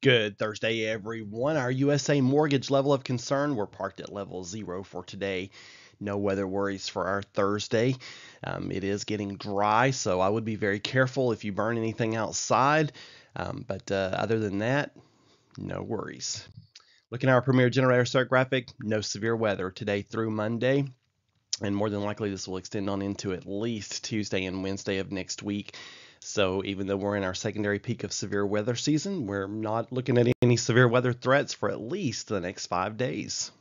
Good Thursday, everyone. Our USA mortgage level of concern, we're parked at level 0 for today. No weather worries for our Thursday. It is getting dry, so I would be very careful if you burn anything outside. But other than that, no worries. Looking at our premier generator start graphic, no severe weather today through Monday. And more than likely, this will extend on into at least Tuesday and Wednesday of next week. So even though we're in our secondary peak of severe weather season, we're not looking at any severe weather threats for at least the next 5 days.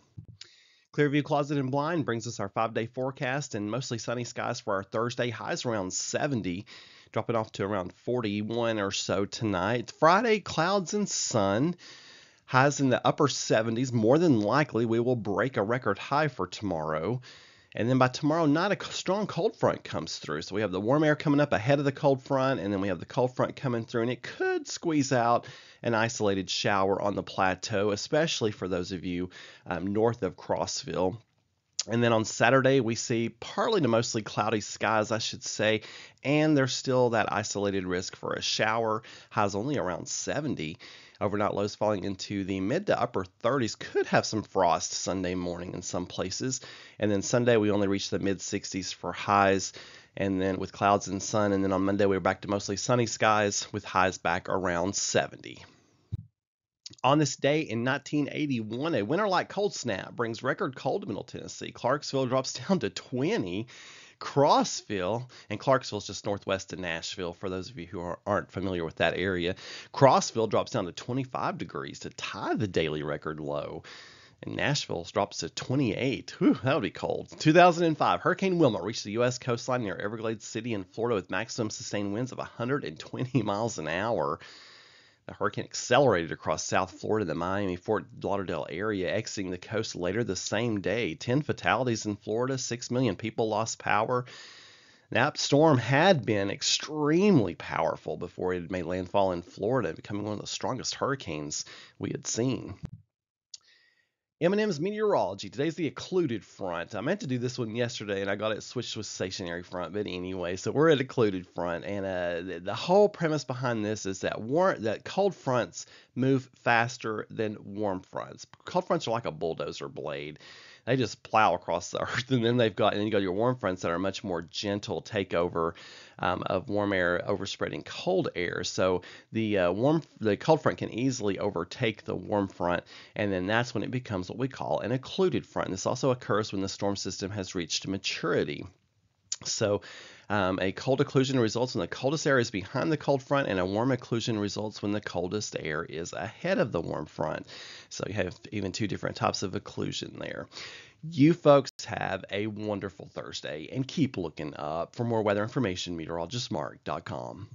Clearview Closet and Blind brings us our 5-day forecast and mostly sunny skies for our Thursday. Highs around 70, dropping off to around 41 or so tonight. Friday, clouds and sun. Highs in the upper 70s. More than likely, we will break a record high for tomorrow. And then by tomorrow night, a strong cold front comes through. So we have the warm air coming up ahead of the cold front, and then we have the cold front coming through, and it could squeeze out an isolated shower on the plateau, especially for those of you north of Crossville. And then on Saturday, we see partly to mostly cloudy skies, I should say, and there's still that isolated risk for a shower. Highs only around 70. Overnight lows falling into the mid to upper 30s. Could have some frost Sunday morning in some places. And then Sunday, we only reach the mid 60s for highs. And then with clouds and sun. And then on Monday, we're back to mostly sunny skies with highs back around 70. On this day in 1981, a winter-like cold snap brings record cold to Middle Tennessee. Clarksville drops down to 20. Crossville, and Clarksville is just northwest of Nashville for those of you who aren't familiar with that area. Crossville drops down to 25 degrees to tie the daily record low. And Nashville drops to 28. Whew, that would be cold. 2005, Hurricane Wilma reached the U.S. coastline near Everglades City in Florida with maximum sustained winds of 120 miles an hour. The hurricane accelerated across South Florida, the Miami-Fort Lauderdale area, exiting the coast later the same day. 10 fatalities in Florida, 6 million people lost power. That storm had been extremely powerful before it had made landfall in Florida, becoming one of the strongest hurricanes we had seen. M&M's Meteorology. Today's the occluded front. I meant to do this one yesterday, and I got it switched to a stationary front. But anyway, so we're at occluded front, and the whole premise behind this is that cold fronts move faster than warm fronts. Cold fronts are like a bulldozer blade. They just plow across the earth, and then you got your warm fronts that are much more gentle takeover of warm air overspreading cold air. So the cold front can easily overtake the warm front, and then that's when it becomes what we call an occluded front. This also occurs when the storm system has reached maturity. So a cold occlusion results when the coldest air is behind the cold front, and a warm occlusion results when the coldest air is ahead of the warm front. So you have even two different types of occlusion there. You folks have a wonderful Thursday, and keep looking up. For more weather information, meteorologistmark.com.